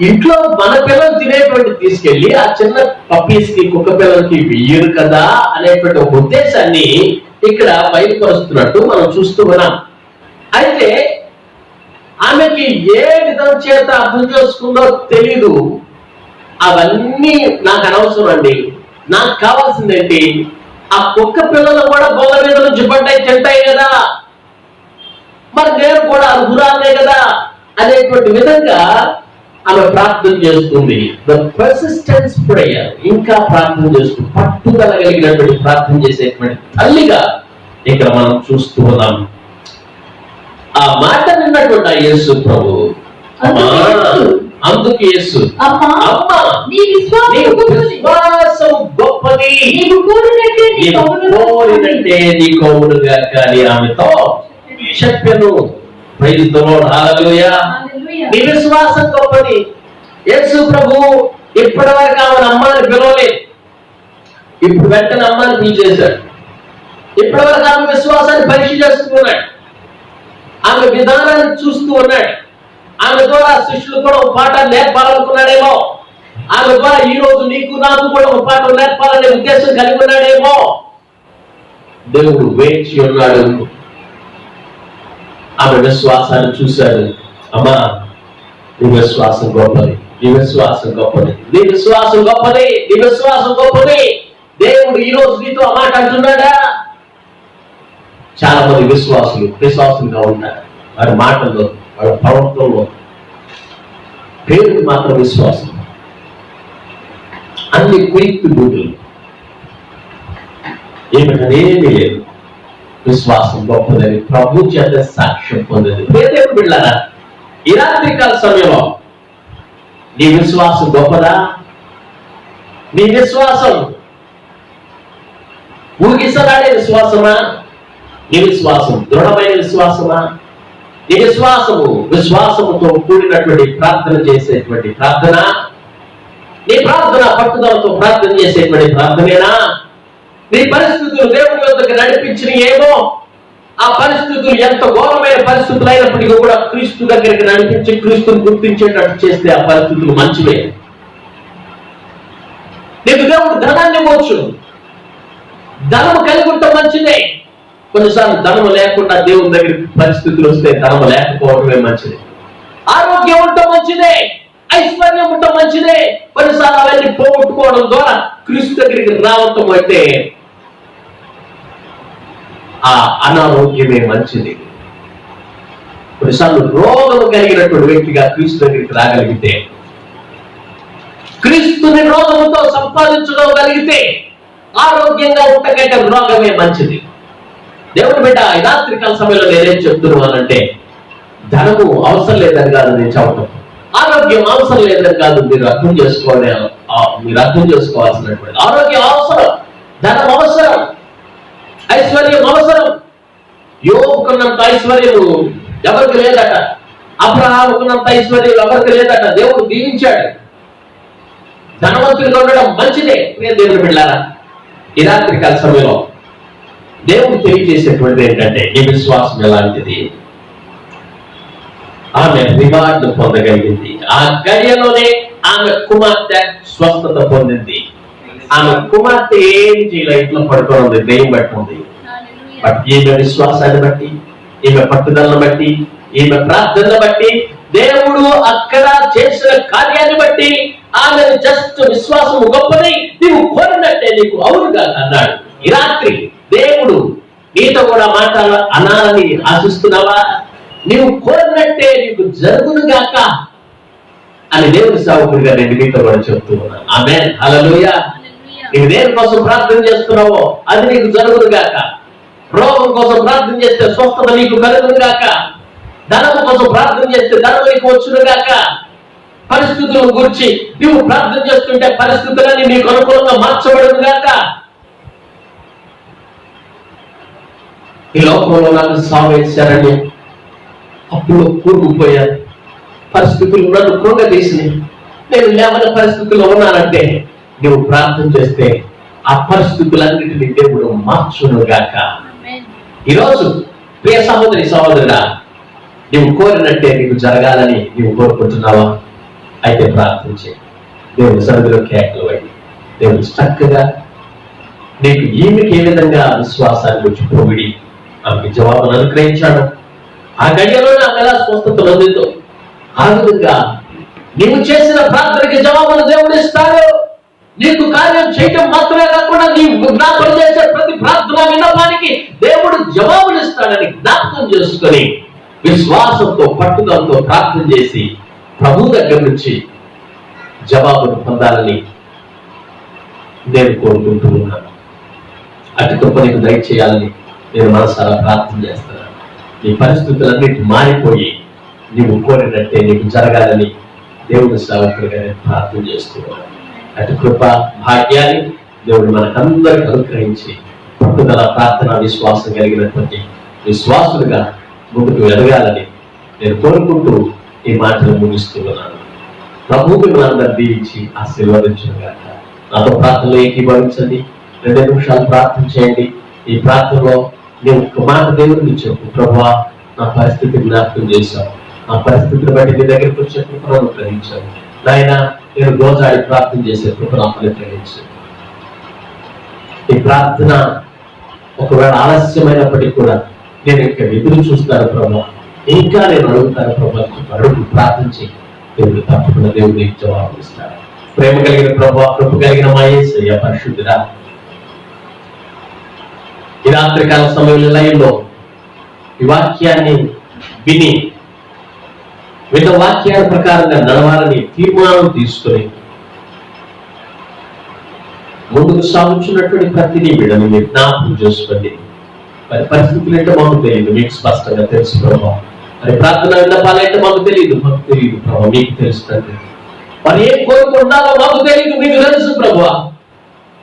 ఇంట్లో మన పిల్లలు తినేటువంటి తీసుకెళ్లి ఆ చిన్న పప్పీస్ కి, కుక్క పిల్లలకి వెయ్యరు కదా అనేటువంటి ఒక ఉద్దేశాన్ని ఇక్కడ బయలుపరుస్తున్నట్టు మనం చూస్తూ ఉన్నాం. అయితే ఆమెకి ఏ విధం చేత అర్థం చేసుకుందో తెలీదు. అవన్నీ నాకు అనవసరం అండి, నాకు కావాల్సిందేంటి, ఆ కుక్క పిల్లలు కూడా బోధ మీద నుంచి పడ్డాయి, తింటాయి కదా, మరి నేను కూడా అర్హురాలే కదా అనేటువంటి విధంగా ఆమె ప్రార్థన చేస్తుంది. ద పర్సిస్టెన్స్ ప్రేయర్, ఇంకా ప్రార్థన చేస్తూ పట్టుదల కలిగినటువంటి ప్రార్థన చేసేటువంటి తల్లిగా ఇక్కడ మనం చూస్తూ ఉన్నాం. ఆ మాట విన్నటువంటి ఆ యేసు ప్రభు, అందుకు యేసు, అమ్మా నీ విశ్వాసం గొప్పది, నీవు కోరినట్టే నీకు అవునుగా కానీ ఆమెతో చెప్పెను. ప్రైజ్ ది లార్డ్, హల్లెలూయా. నీ విశ్వాసం గొప్పది. యేసు ప్రభు ఇప్పటి వరకు ఆమెను అమ్మాని పిలవలేదు, ఇప్పుడు వెంటనే అమ్మాని పిలిచేశాడు. ఇప్పటి వరకు ఆమె విశ్వాసాన్ని పరీక్ష చేస్తున్నాడు, ఆమె విధానాన్ని చూస్తూ ఉన్నాడు. ఆమె ద్వారా శిష్యులు కూడా ఒక పాఠాన్ని నేర్పాలనుకున్నాడేమో, ఆమె ద్వారా ఈ రోజు నీకు నాకు కూడా ఒక పాఠం నేర్పాలనే ఉద్దేశం కలిగి ఉన్నాడేమో. దేవుడు వేచి ఉన్నాడు. ఆమె విశ్వాసాన్ని చూశాడు. అమ్మా నీ విశ్వాసం గొప్పది, నీ విశ్వాసం గొప్పది, నీ విశ్వాసం గొప్పది, నీ విశ్వాసం గొప్పది. దేవుడు ఈ రోజు నీతో ఆ మాట అంటున్నాడా? చాలా మంది విశ్వాసులుగా ఉంటారు. వారి మాటల్లో, వాళ్ళ ప్రవర్తనలో పేరుకి మాత్రం విశ్వాసం, అన్ని కుయిక్కు బూతులు, ఏమిటనేమి లేదు. విశ్వాసం గొప్పదని ప్రభు చేత సాక్ష్యం పొందింది. దేవుడు బిడ్డలారా, ఈ రాత్రికాల సమయంలో నీ విశ్వాసం గొప్పదా? నీ విశ్వాసం ఊగిసలాడే విశ్వాసమా? నీ విశ్వాసం దృఢమైన విశ్వాసమా? నీ విశ్వాసముతో కూడినటువంటి ప్రార్థన చేసేటువంటి ప్రార్థన, నీ ప్రార్థన పట్టుదలతో ప్రార్థన చేసేటువంటి ప్రార్థనేనా? నీ పరిస్థితులు దేవుని వద్దకు నడిపించిన ఏమో, ఆ పరిస్థితులు ఎంత ఘోరమైన పరిస్థితులు అయినప్పటికీ కూడా క్రీస్తు దగ్గరికి నడిపించి క్రీస్తుని గుర్తించేటట్టు చేస్తే ఆ పరిస్థితులు మంచివే. నీకు దేవుడు ధనాన్ని ఇవ్వచ్చు, ధనము కలిగి ఉండటం మంచిదే. కొన్నిసార్లు ధనము లేకుండా దేవుని దగ్గరికి పరిస్థితులు వస్తే ధనము లేకపోవడమే మంచిది. ఆరోగ్యం ఉండటం మంచిదే, ఐశ్వర్యం ఉండటం మంచిదే. కొన్నిసార్లు అవన్నీ పోగొట్టుకోవడం ద్వారా క్రీస్తు దగ్గరికి రావటం అంటే ఆ అనారోగ్యమే మంచిది. కొన్నిసార్లు రోగము కలిగినటువంటి వ్యక్తిగా క్రీస్తు దగ్గరికి రాగలిగితే, క్రీస్తుని రోగముతో సంపాదించడం కలిగితే ఆరోగ్యంగా ఉండకంటే రోగమే మంచిది. దేవుడు బిడ్డ, ఈ రాత్రికాల సమయంలో నేనేం చెప్తున్నానంటే, ధనము అవసరం లేదని కాదు నేను చెప్పడం, ఆరోగ్యం అవసరం లేదని కాదు మీరు అర్థం చేసుకోవాల్సినటువంటి. ఆరోగ్యం అవసరం, ధనం అవసరం, ఐశ్వర్యం అవసరం. యోగుకున్నంత ఐశ్వర్యము ఎవరికి లేదట, అబ్రహాముకున్నంత ఐశ్వర్యం ఎవరికి లేదట. దేవుడు దీవించాడు. ధనవంతులుగా ఉండడం మంచిదే. నేను దేవుడు బిడ్డలారా, ఈ రాత్రికాల సమయంలో దేవుడు తెలియజేసేటువంటిది ఏంటంటే, నీ విశ్వాసం ఎలాంటిది. ఆమె రివార్డు పొందగలిగింది. ఆ గడియలోనే ఆమె కుమార్తె స్వస్థత పొందింది. ఆమె కుమార్తె ఏం చేయాలి, ఇంట్లో పడుకొని ఉంది, దెయ్యం బట్టి ఉంది. బట్ ఈమె విశ్వాసాన్ని బట్టి, ఈమె పట్టుదలను బట్టి, ఈమె ప్రార్థనను బట్టి, దేవుడు అక్కడ చేసిన కార్యాన్ని బట్టి ఆమె జస్ట్ విశ్వాసం గొప్పది, నీవు కోరినట్టే నీకు అవునుగా అన్నాడు. ఈ రాత్రి దేవుడు నీతో కూడా మాట్లాడాల అనాలని ఆశిస్తున్నావా? నీవు కోరినట్టే నీకు జరుగునుగాక అని దేవుని సేవకుడిగా నేను నీతో కూడా చెప్తూ ఉన్నాను. ఆమేన్, హల్లెలూయా. నీవు దేని కోసం ప్రార్థన చేస్తున్నావో అది నీకు జరుగునుగాక. రోగం కోసం ప్రార్థన చేస్తే స్వస్థత నీకు కలుగునుగాక. ధనము కోసం ప్రార్థన చేస్తే ధనం నీకు వచ్చునుగాక. పరిస్థితులను గురించి నువ్వు ప్రార్థన చేస్తుంటే పరిస్థితులన్నీ నీకు అనుకూలంగా మార్చబడునుగాక. ఈ లోకంలో నాకు సావేశారని అప్పుడు కూరుకుపోయాను, పరిస్థితులు నన్ను కృంగదీసినాయి, నేను లేవని పరిస్థితుల్లో ఉన్నానంటే నువ్వు ప్రార్థన చేస్తే ఆ పరిస్థితులన్నిటినీ దేవుడు మార్చునుగాక. ఈరోజు ప్రియ సహోదరి సహోదరుడా, నువ్వు కోరినట్టే నీకు జరగాలని నువ్వు కోరుకుంటున్నావా? అయితే ప్రార్థించే దేవుని సన్నిధిలో కేకలు అయ్యి దేవుడు చక్కగా నీకు ఈమెకి ఏ విధంగా విశ్వాసాన్ని వచ్చి పొగిడి ఆమెకి జవాబును అనుగ్రహించాడు. ఆ గడియలోనే ఆమె ఎలా స్వస్థత పొందిందో ఆ విధంగా నీవు చేసిన ప్రార్థనకి జవాబును దేవుడు ఇస్తాడు. నీకు కార్యం చేయటం మాత్రమే కాకుండా నీవు జ్ఞాపకం చేసే ప్రతి ప్రార్థన విన్నపానికి దేవుడు జవాబులు ఇస్తాడని జ్ఞాపకం చేసుకొని విశ్వాసంతో పట్టుదలతో ప్రార్థన చేసి ప్రభు దగ్గర నుంచి జవాబును పొందాలని నేను కోరుకుంటూ ఉన్నాను. అటు గొప్ప నీకు దయచేయాలని నేను మనసారా ప్రార్థన చేస్తున్నాను. నీ పరిస్థితులన్నిటి మారిపోయి నీవు కోరినట్టే నీకు జరగాలని దేవుని సేవకుడిగా నేను ప్రార్థన చేస్తున్నాను. అటు కృప భాగ్యాన్ని దేవుడు మనకందరికి అనుగ్రహించి పట్టుదల ప్రార్థన విశ్వాసం కలిగినటువంటి విశ్వాసులుగా ముందుకు ఎదగాలని నేను కోరుకుంటూ ఈ మాటలు ముగిస్తున్నాను. ప్రభువుని మనందరూ దీవించి ఆశీర్వదించుగాక. నాతో ప్రార్థనలో ఏకీభవించండి. 2 నిమిషాలు ప్రార్థన చేయండి. ఈ ప్రార్థనలో నేను ఒక మాట దేవుడిని చెప్పు, ప్రభువా నా పరిస్థితి జ్ఞాపకం చేశావు, నా పరిస్థితిని బట్టి నీ దగ్గరికి వచ్చే కృపను అనుగ్రహించావు నాయన. నేను గోజాడి ప్రార్థన చేసే కృపను అనుగ్రహించాను. ఈ ప్రార్థన ఒకవేళ ఆలస్యమైనప్పటికీ కూడా నేను ఇంకా ఎదురు చూస్తాను ప్రభా, ఇంకా నేను అడుగుతాను ప్రభా, అడుగు ప్రార్థించి దేవుడు తప్పకుండా దేవుడు నీకు జవాబు ఇస్తాడు. ప్రేమ కలిగిన ప్రభా, కృప కలిగిన మా యేసయ్య పరిశుద్ధుడా, ఈ రాత్రికాల సమయంలో ఈ వాక్యాన్ని విని వాక్యాల ప్రకారంగా నడవాలని తీర్మానం తీసుకొని ముందుకు సాగుతున్నటువంటి ప్రతిదీ బిడ్డని మీరు జ్ఞాపకం చేసుకోండి. మరి పరిస్థితులు ఏంటో మాకు తెలియదు, మీకు స్పష్టంగా తెలుసు ప్రభావ. మరి ప్రార్థన విన్నపాలంటే మాకు తెలియదు, మాకు తెలియదు ప్రభావ, మీకు తెలుస్తుంది. మరి ఏం కోరుకుంటారో మాకు తెలియదు, మీకు తెలుసు ప్రభావ.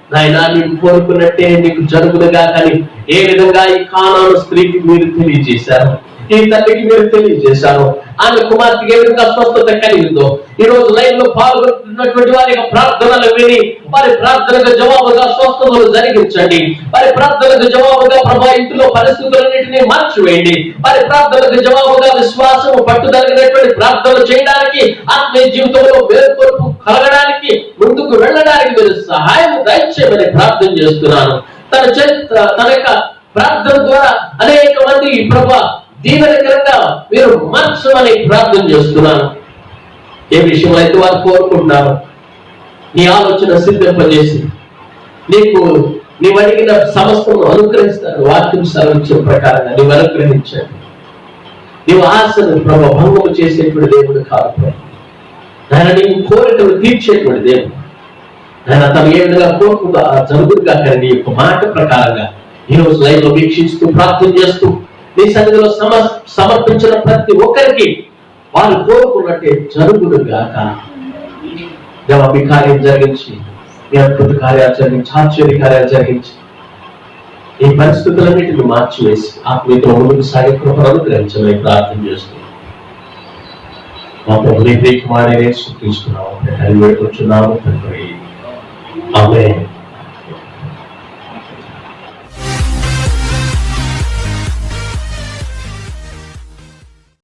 నాయన నీకు కోరుకున్నట్టే నీకు జరుగులుగా కానీ ఏ విధంగా ఈ కానాను స్త్రీకి మీరు తెలియజేశారు, ఈ తల్లికి మీరు తెలియజేశారు, ఆమె కుమార్తెకి ఏ విధంగా స్వస్థత కలిగిందో ఈ రోజు లైవ్ లో పాల్గొంటున్నటువంటి వారి ప్రార్థనలు విని వారి ప్రార్థనకు జవాబుగా స్వస్థతలు జరిగించండి. వారి ప్రార్థనకు జవాబుగా ప్రభా ఇంటిలో పరిస్థితులన్నింటినీ మార్చివేయండి. వారి ప్రార్థనకు జవాబుగా విశ్వాసము పట్టుదలిగినటువంటి ప్రార్థనలు చేయడానికి, ఆత్మీయ జీవితంలో మేల్కొలుపు కలగడానికి, ముందుకు వెళ్ళడానికి మీరు సహాయం దయచేయమని ప్రార్థన చేస్తున్నాను. తన యొక్క ప్రార్థన ద్వారా అనేక మంది ప్రభా దీవెనకరంగా మీరు మార్చమని ప్రార్థన చేస్తున్నాను. ఏ విషయంలో అయితే వారు కోరుకుంటున్నారు నీ ఆలోచన సిద్ధింపజేసి నీవు అడిగిన సమస్తను అనుగ్రహిస్తాను. వాక్యం సెలవించిన ప్రకారంగా నీవు అనుగ్రహించండి. నీవు ఆశను ప్రభు భంగము చేసేటువంటి దేవుడు కాదు, నాయన నీవు కోరికలు తీర్చేటువంటి దేవుడు. ఆయన తను ఏ విధంగా కోరుకుందో ఆ జరుగుతుగా కానీ నీ యొక్క మాట ప్రకారంగా ఈ రోజు లైవ్ లో వీక్షిస్తూ ప్రార్థన చేస్తూ నీ సన్నిధిలో సమర్పించిన ప్రతి ఒక్కరికి వారు కోరుకున్నట్టే జరుగుడుగాక. దేవా మీ కార్యం జరిగించి, మీ అద్భుత కార్యాలు జరిగించి, ఆశ్చర్య కార్యాలు జరిగించి ఈ పరిస్థితులన్నింటిని మార్చివేసి ఆత్మీయతలో ముందుకు సాగే కృపను అనుగ్రహించమని ప్రార్థన చేస్తూ మా ప్రభు నీ ప్రియకుమారుడైన యేసుక్రీస్తు నామమున వేడుకొంచున్నాము తండ్రి. ఆమేన్.